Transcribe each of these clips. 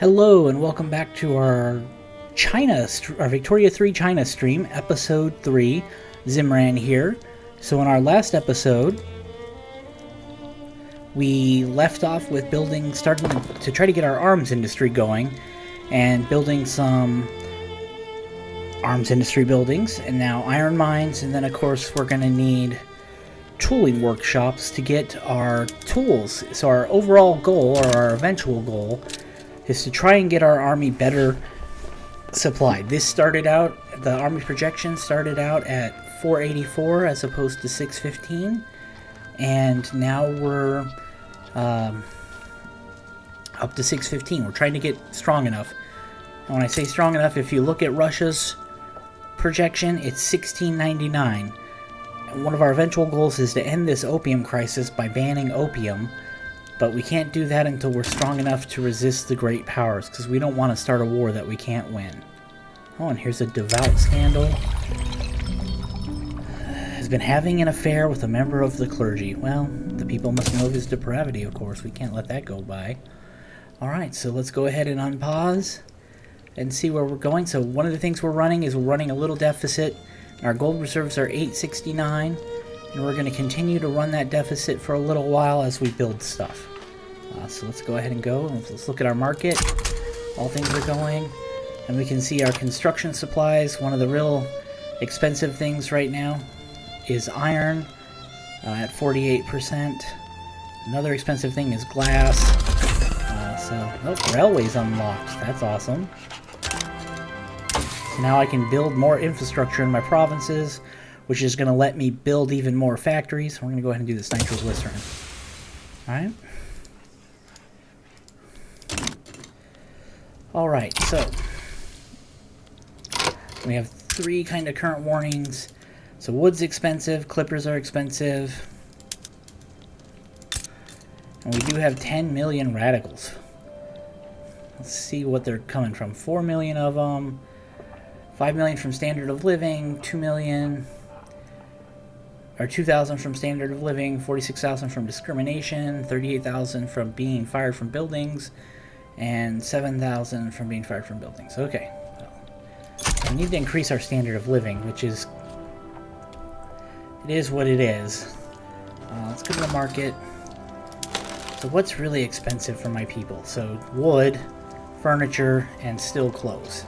Hello and welcome back to our Victoria 3 China stream, episode 3. Zimran here. So in our last episode, we left off with starting to try to get our arms industry going, and building some arms industry buildings, and now iron mines, and then of course we're going to need tooling workshops to get our tools. So our overall goal, or our eventual goal, is to try and get our army better supplied. The army projection started out at 484 as opposed to 615, and now we're up to 615. We're trying to get strong enough. And when I say strong enough, if you look at Russia's projection, it's 1699. And one of our eventual goals is to end this opium crisis by banning opium. But we can't do that until we're strong enough to resist the great powers, because we don't want to start a war that we can't win. Oh, and here's a devout scandal. Has been having an affair with a member of the clergy. Well, the people must know of his depravity, of course. We can't let that go by. Alright, so let's go ahead and unpause and see where we're going. So one of the things we're running is a little deficit. Our gold reserves are 869. And we're going to continue to run that deficit for a little while as we build stuff. So let's go ahead and go. Let's look at our market. All things are going. And we can see our construction supplies. One of the real expensive things right now is iron at 48%. Another expensive thing is glass. Railway's unlocked. That's awesome. So now I can build more infrastructure in my provinces, which is going to let me build even more factories. We're going to go ahead and do this nitroglycerin. Alright. Alright, so we have three kind of current warnings. So wood's expensive, clippers are expensive. And we do have 10 million radicals. Let's see what they're coming from. 4 million of them. 5 million from standard of living. 2 million... or 2,000 from standard of living, 46,000 from discrimination, 38,000 from being fired from buildings, and 7,000 from being fired from buildings. Okay. We need to increase our standard of living, which is... it is what it is. Let's go to the market. So what's really expensive for my people? So wood, furniture, and still clothes.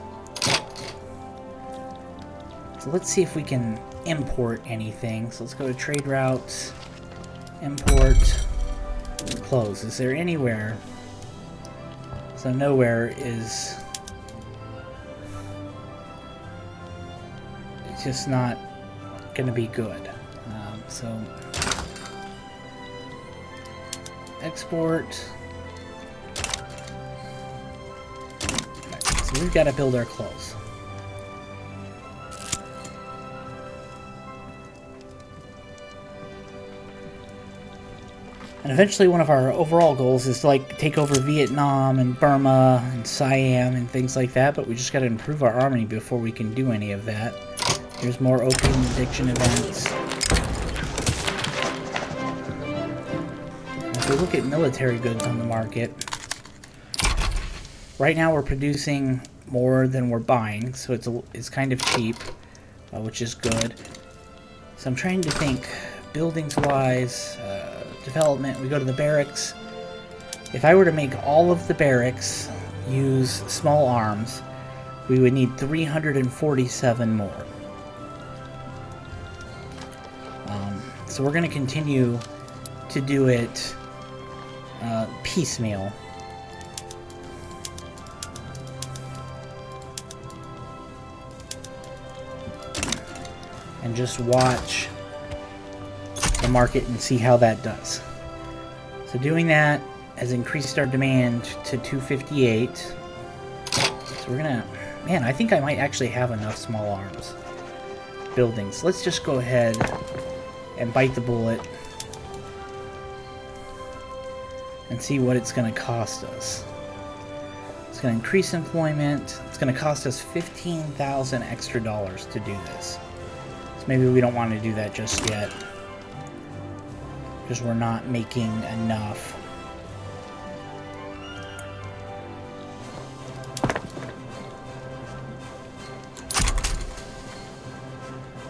So let's see if we can import anything. So let's go to trade routes, import, close. Is there anywhere? So nowhere is... it's just not going to be good. So export. Okay, so we've got to build our clothes. And eventually one of our overall goals is to take over Vietnam and Burma and Siam and things like that, but we just got to improve our army before we can do any of that. Here's more opium addiction events. If we look at military goods on the market, right now we're producing more than we're buying, so it's kind of cheap, which is good. So I'm trying to think, buildings-wise, development, we go to the barracks. If I were to make all of the barracks use small arms, we would need 347 more. So we're going to continue to do it piecemeal. And just watch the market and see how that does. So doing that has increased our demand to 258. So we're gonna... man, I think I might actually have enough small arms buildings. Let's just go ahead and bite the bullet and see what it's going to cost us. It's going to increase employment. It's going to cost us 15,000 extra dollars to do this. So maybe we don't want to do that just yet, because we're not making enough.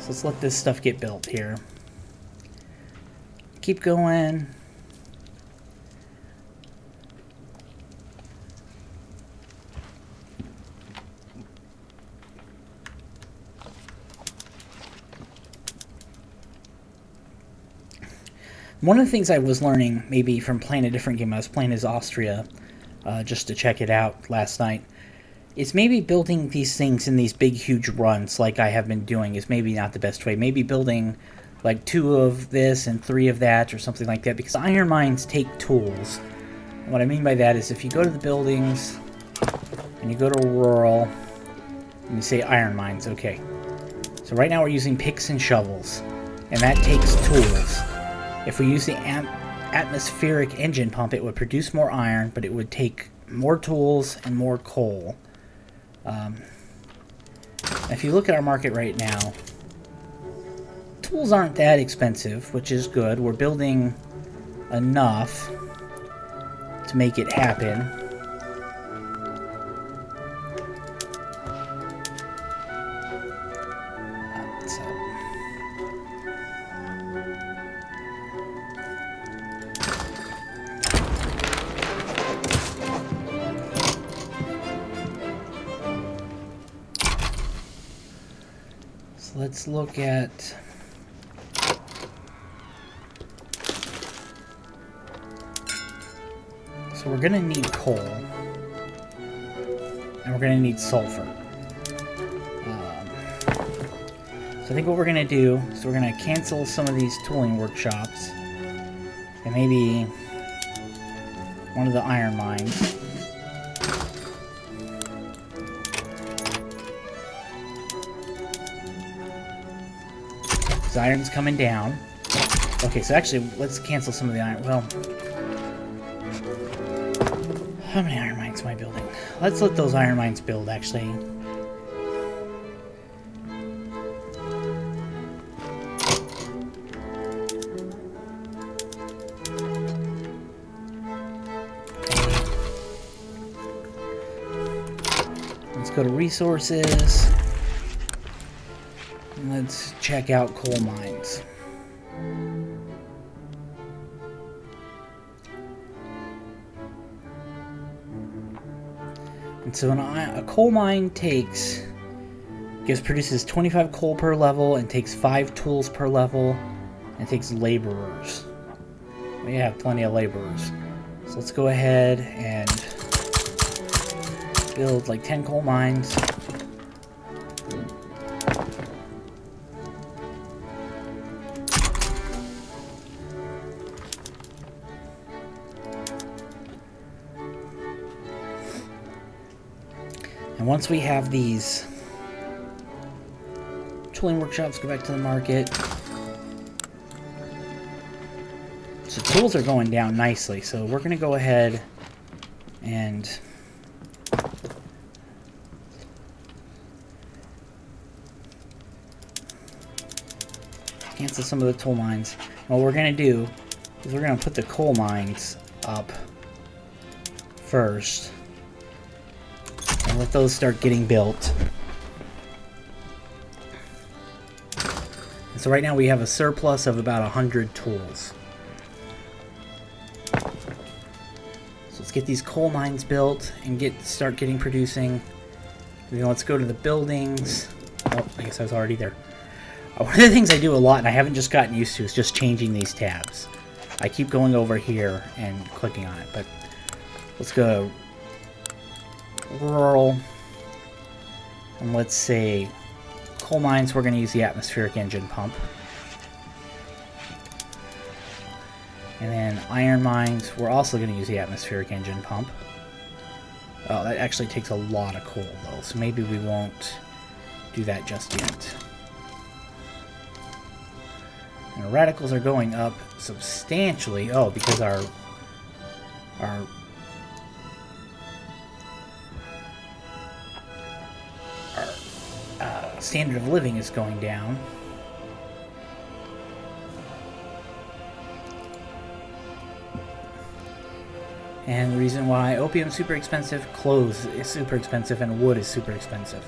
So let's let this stuff get built here. Keep going. One of the things I was learning, maybe from playing a different game I was playing as Austria, just to check it out last night, is maybe building these things in these big, huge runs like I have been doing is maybe not the best way. Maybe building like 2 of this and 3 of that or something like that, because iron mines take tools. And what I mean by that is if you go to the buildings and you go to rural and you say iron mines, okay. So right now we're using picks and shovels, and that takes tools. If we use the atmospheric engine pump, it would produce more iron, but it would take more tools and more coal. If you look at our market right now, tools aren't that expensive, which is good. We're building enough to make it happen. Let's look at so we're gonna need coal and we're gonna need sulfur. So I think what we're gonna do is we're gonna cancel some of these tooling workshops and maybe one of the iron mines. Iron's coming down. Okay, so actually, let's cancel some of the iron. Well, how many iron mines am I building? Let's let those iron mines build, actually. Let's go to resources. Let's check out coal mines. And so a coal mine produces 25 coal per level and takes 5 tools per level and takes laborers. We have plenty of laborers. So let's go ahead and build like 10 coal mines. And once we have these tooling workshops, go back to the market. So tools are going down nicely, so we're going to go ahead and cancel some of the tool mines. And what we're going to do is we're going to put the coal mines up first. And let those start getting built. And so right now we have a surplus of about 100 tools. So let's get these coal mines built and start getting producing. Let's go to the buildings. Oh, I guess I was already there. One of the things I do a lot, and I haven't just gotten used to, is just changing these tabs. I keep going over here and clicking on it, but let's go rural, and let's say coal mines, we're going to use the atmospheric engine pump. And then iron mines, we're also going to use the atmospheric engine pump. Oh, that actually takes a lot of coal though, so maybe we won't do that just yet. And our radicals are going up substantially. Oh, because our standard of living is going down. And the reason why opium is super expensive, clothes is super expensive, and wood is super expensive.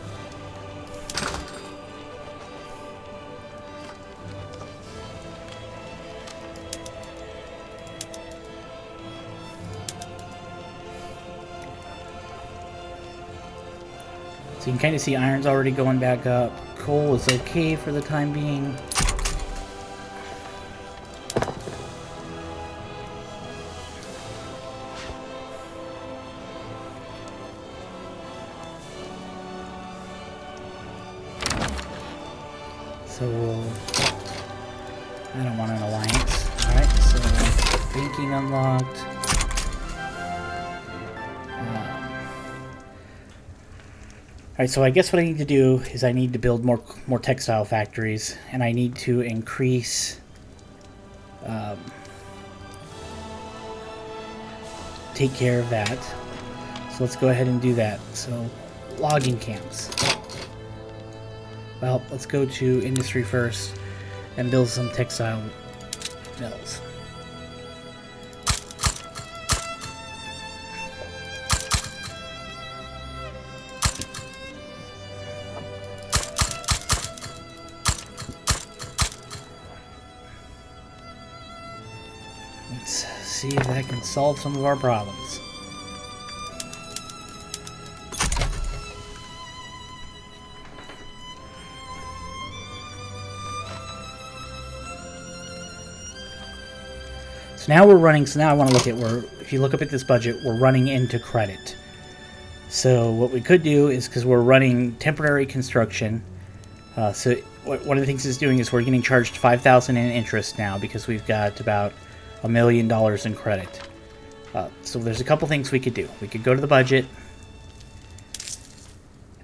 So you can kind of see iron's already going back up. Coal is okay for the time being. So I don't want an alliance. Alright, so banking unlocked. Alright, so I guess what I need to do is I need to build more textile factories, and I need to increase take care of that. So let's go ahead and do that. So logging camps. Well, let's go to industry first and build some textile mills. Let's see if that can solve some of our problems. So now we're running, so now I want to look at if you look up at this budget, we're running into credit. So what we could do is, because we're running temporary construction, so one of the things it's doing is we're getting charged $5,000 in interest now because we've got about $1 million in credit. So there's a couple things we could do. We could go to the budget,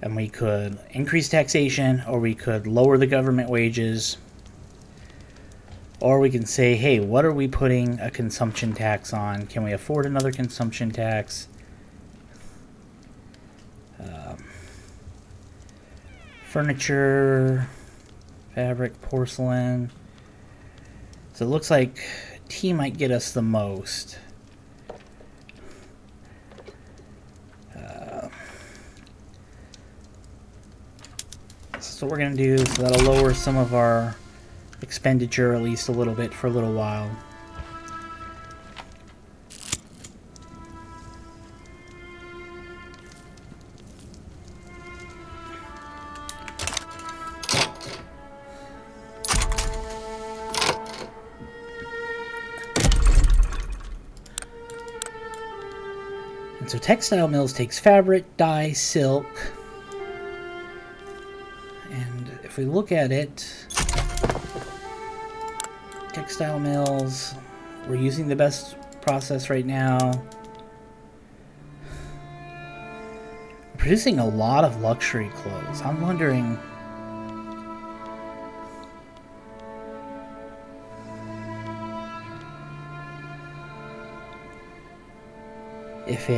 and we could increase taxation, or we could lower the government wages. Or we can say, hey, what are we putting a consumption tax on? Can we afford another consumption tax? Furniture, fabric, porcelain. So it looks like tea might get us the most. So what we're going to do is that'll lower some of our expenditure at least a little bit for a little while. And so textile mills takes fabric, dye, silk, and if we look at it, textile mills, we're using the best process right now. We're producing a lot of luxury clothes. I'm wondering if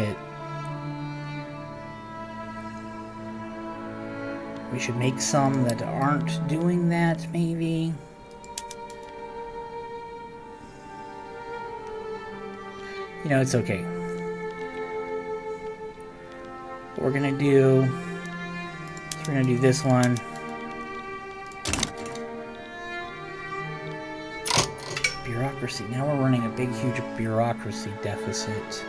we should make some that aren't doing that, maybe. You know, it's okay. What we're gonna do is we're gonna do this one. Bureaucracy. Now we're running a big, huge bureaucracy deficit.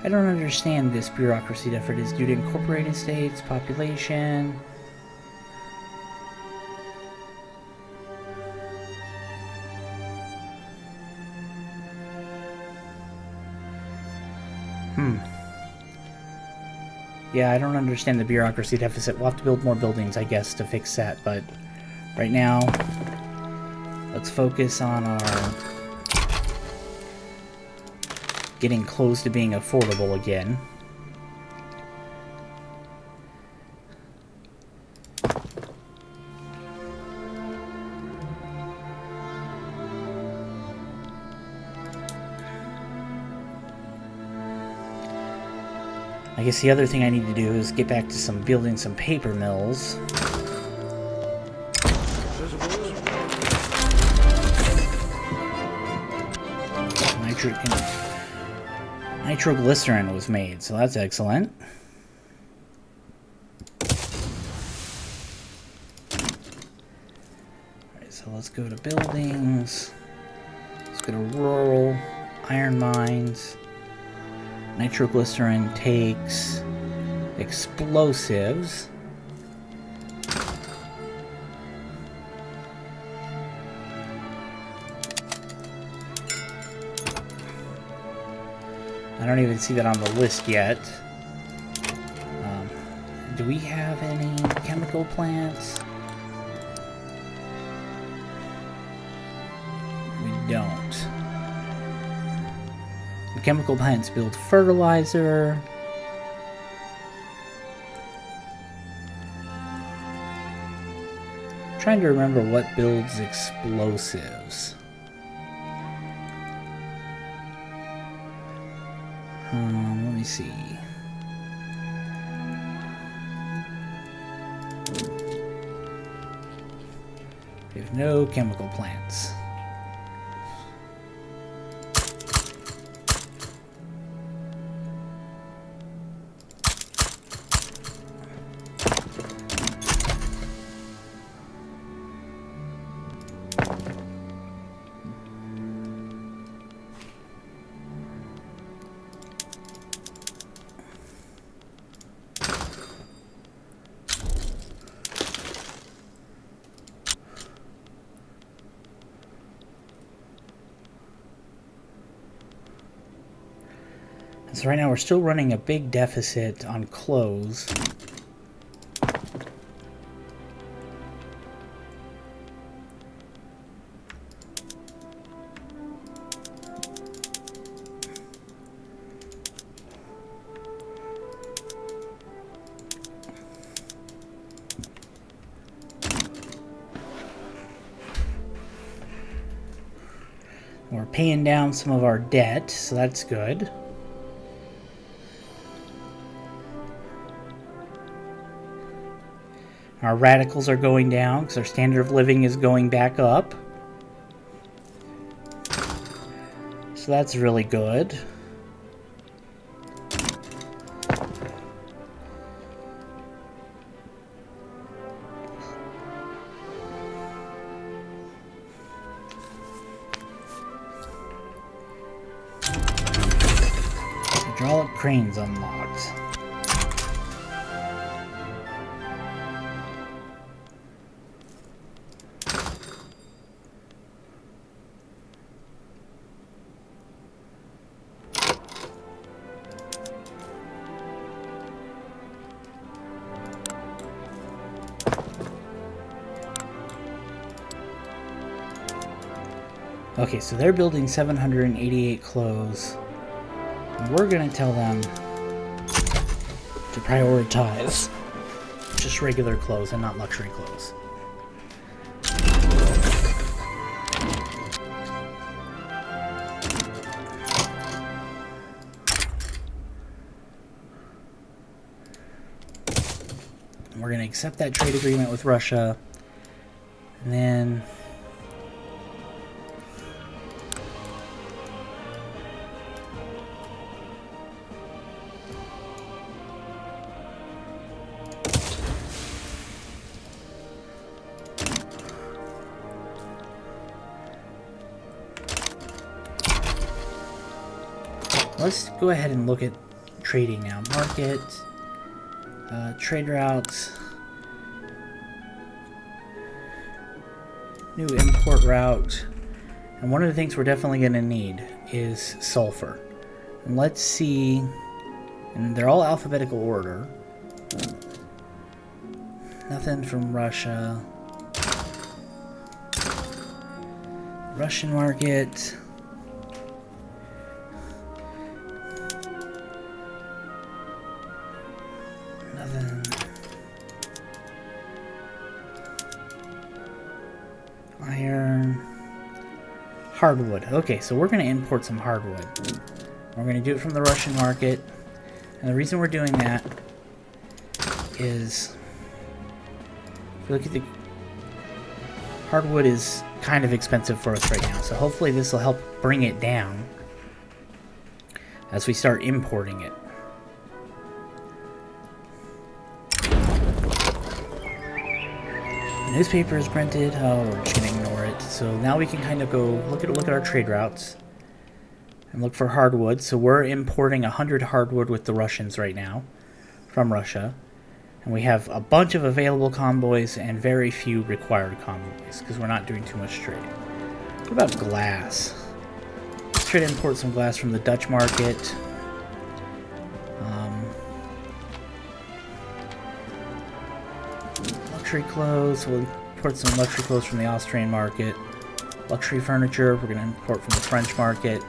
I don't understand this bureaucracy deficit is due to incorporated states, population. Yeah, I don't understand the bureaucracy deficit. We'll have to build more buildings, I guess, to fix that, but right now, let's focus on our getting close to being affordable again. I guess the other thing I need to do is get back to building some paper mills. Nitrogen. Nitroglycerin was made, so that's excellent. Alright, so let's go to buildings. Let's go to rural, iron mines. Nitroglycerin takes explosives. I don't even see that on the list yet. Do we have any chemical plants? We don't. The chemical plants build fertilizer. I'm trying to remember what builds explosives. Let me see. We have no chemical plants. So right now we're still running a big deficit on clothes. We're paying down some of our debt, so that's good. Our radicals are going down because our standard of living is going back up. So that's really good. Hydraulic cranes unlocked. Okay, so they're building 788 clothes. We're going to tell them to prioritize just regular clothes and not luxury clothes. We're going to accept that trade agreement with Russia, and then let's go ahead and look at trading now. Market, trade routes, new import route, and one of the things we're definitely going to need is sulfur. And let's see, and they're all alphabetical order. Nothing from Russia. Russian market. Nothing. Iron. Hardwood. Okay, so we're going to import some hardwood. We're going to do it from the Russian market. And the reason we're doing that is, if you look at the hardwood is kind of expensive for us right now, so hopefully this will help bring it down. as we start importing it. The newspaper is printed. Oh, we're just gonna ignore it. So now we can kind of go look at our trade routes and look for hardwood. So we're importing 100 hardwood with the Russians right now from Russia. And we have a bunch of available convoys and very few required convoys because we're not doing too much trade. What about glass? Let's try to import some glass from the Dutch market. Luxury clothes. We'll import some luxury clothes from the Austrian market. Luxury furniture. We're going to import from the French market.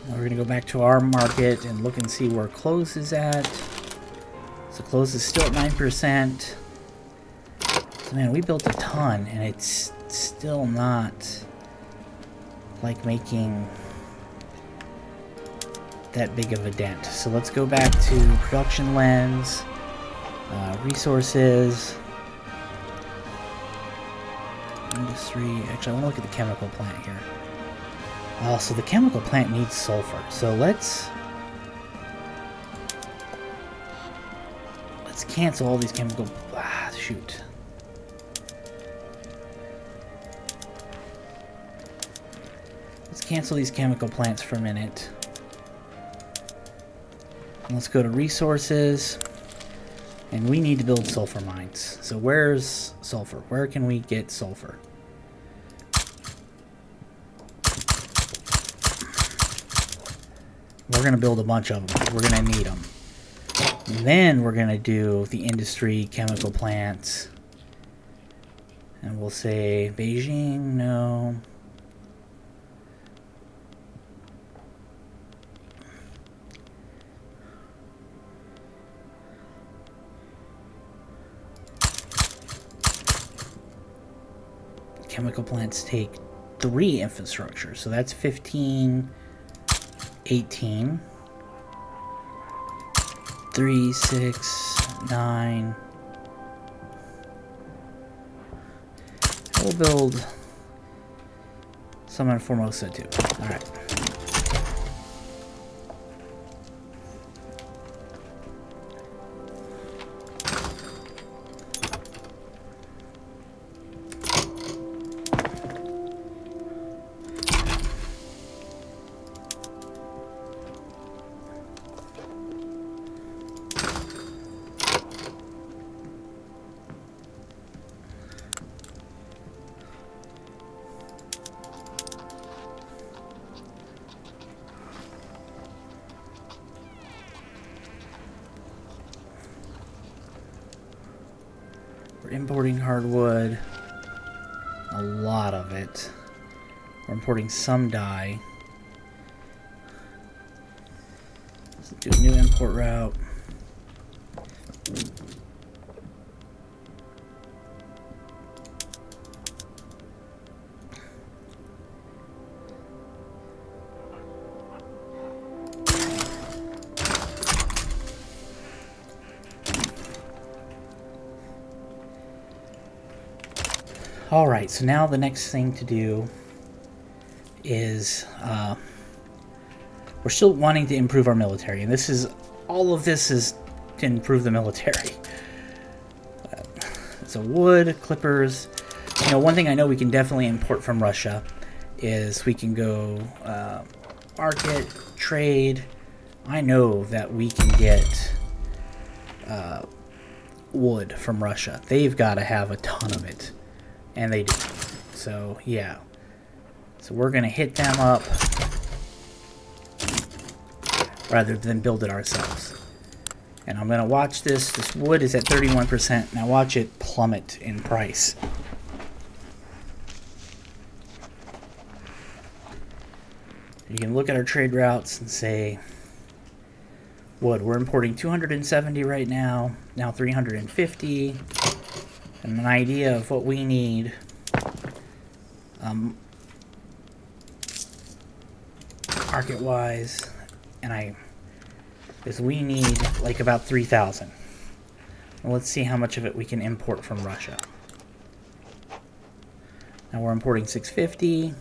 We're going to go back to our market and look and see where clothes is at. So clothes is still at 9%. So man, we built a ton and it's still not like making that big of a dent. So let's go back to production lens, resources, industry. Actually, I want to look at the chemical plant here. Oh, so the chemical plant needs sulfur. So let's cancel all these chemical... shoot. Let's cancel these chemical plants for a minute. And let's go to resources. And we need to build sulfur mines. So where's sulfur? Where can we get sulfur? We're going to build a bunch of them. We're going to need them. And then we're going to do the industry, chemical plants. And we'll say Beijing, no. Chemical plants take 3 infrastructure. So that's 15... 18, 3, 6, 9. We'll build some in Formosa too. All right. Importing hardwood, a lot of it. We're importing some dye. Let's do a new import route. Alright, so now the next thing to do is we're still wanting to improve our military, and all of this is to improve the military. So wood, clippers. You know, one thing I know we can definitely import from Russia is we can go market, trade. I know that we can get wood from Russia. They've got to have a ton of it. And they do. So, yeah. So we're going to hit them up rather than build it ourselves. And I'm going to watch this. This wood is at 31%. Now watch it plummet in price. You can look at our trade routes and say, Wood, we're importing 270 right now. Now 350. And an idea of what we need. Market-wise, is we need like about 3,000. Well, let's see how much of it we can import from Russia. Now we're importing 650.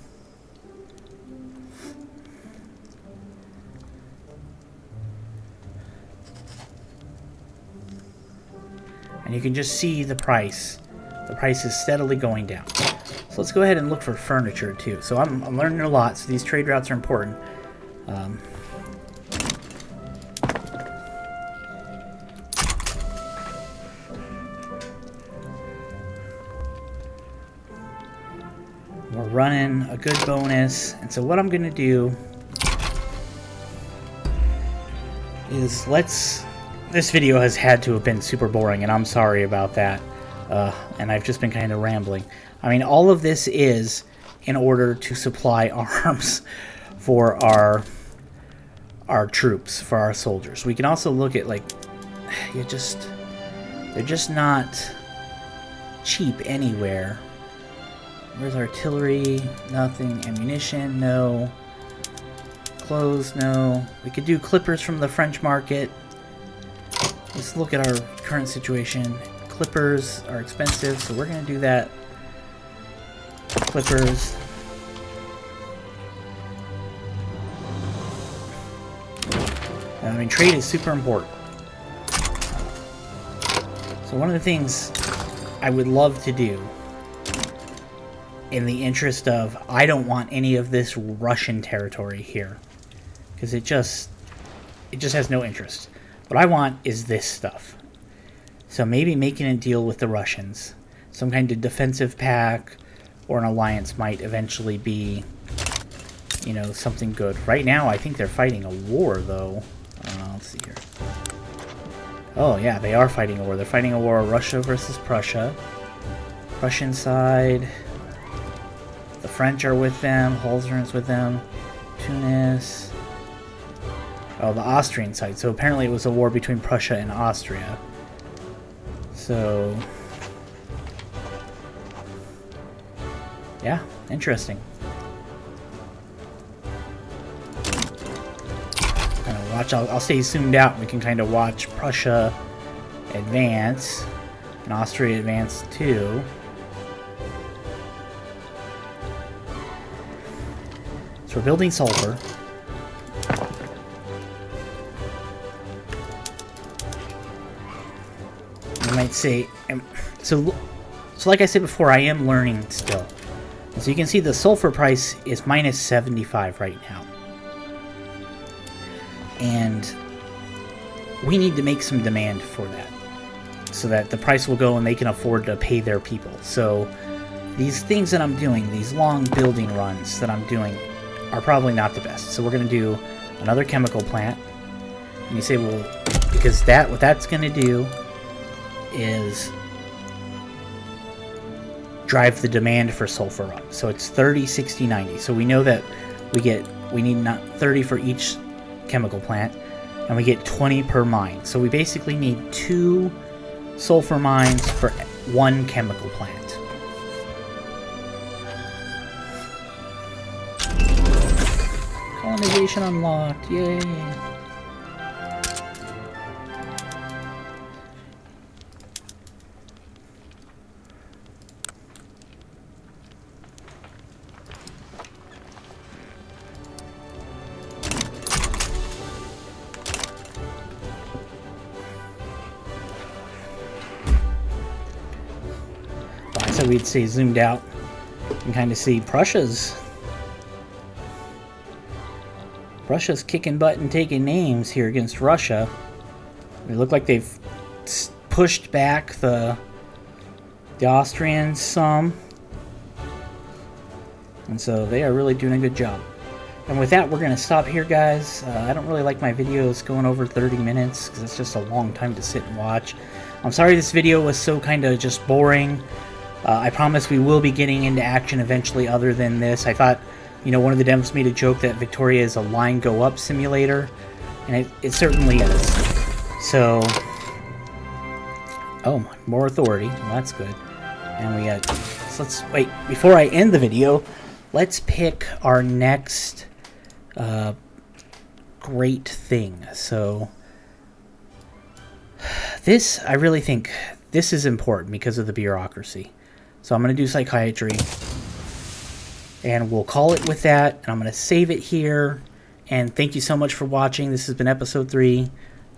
And you can just see the price. The price is steadily going down. So let's go ahead and look for furniture too. So I'm learning a lot, so these trade routes are important. We're running a good bonus, and so what I'm going to do is this video has had to have been super boring, and I'm sorry about that. And I've just been kind of rambling. I mean, all of this is in order to supply arms for our troops, for our soldiers. We can also look at, like, they're just not cheap anywhere. Where's artillery? Nothing. Ammunition? No. Clothes? No. We could do clippers from the French market. Let's look at our current situation. Clippers are expensive, so we're going to do that. Clippers. I mean, trade is super important. So one of the things I would love to do, in the interest of, I don't want any of this Russian territory here, because it just has no interest. What I want is this stuff. So maybe making a deal with the Russians, some kind of defensive pact or an alliance might eventually be, you know, something good. Right now, I think they're fighting a war, though. Let's see here. Oh yeah, they are fighting a war. They're fighting a war, Russia versus Prussia. Prussian side. The French are with them. Holzern's with them. Tunis. Oh, the Austrian side. So apparently it was a war between Prussia and Austria. So, yeah, interesting. Kind of watch. I'll stay zoomed out. We can kind of watch Prussia advance and Austria advance too. So we're building sulfur. You might say, so like I said before, I am learning still. And so you can see the sulfur price is minus 75 right now. And we need to make some demand for that, so that the price will go and they can afford to pay their people. So these things that I'm doing, these long building runs that I'm doing, are probably not the best. So we're going to do another chemical plant. And you say, well, because what that's going to do is drive the demand for sulfur up. So it's 30, 60, 90. So we know that we need not 30 for each chemical plant, and we get 20 per mine. So we basically need 2 sulfur mines for 1 chemical plant. Colonization unlocked, yay! So we'd say zoomed out, you can kind of see Prussia's kicking butt and taking names here against Russia. They look like they've pushed back the Austrians some, and so they are really doing a good job. And with that, we're going to stop here, guys. I don't really like my videos going over 30 minutes because it's just a long time to sit and watch. I'm sorry this video was so kind of just boring. I promise we will be getting into action eventually other than this. I thought, you know, one of the devs made a joke that Victoria is a line go up simulator. And it certainly is. So, oh, more authority. Well, that's good. And we got, so let's, wait, before I end the video, let's pick our next great thing. So, this, I really think, this is important because of the bureaucracy. So I'm going to do psychiatry. And we'll call it with that. And I'm going to save it here. And thank you so much for watching. This has been episode 3.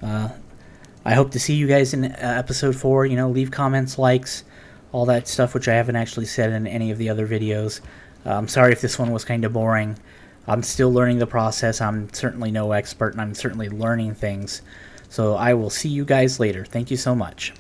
I hope to see you guys in episode 4. You know, leave comments, likes, all that stuff, which I haven't actually said in any of the other videos. I'm sorry if this one was kind of boring. I'm still learning the process. I'm certainly no expert, and I'm certainly learning things. So I will see you guys later. Thank you so much.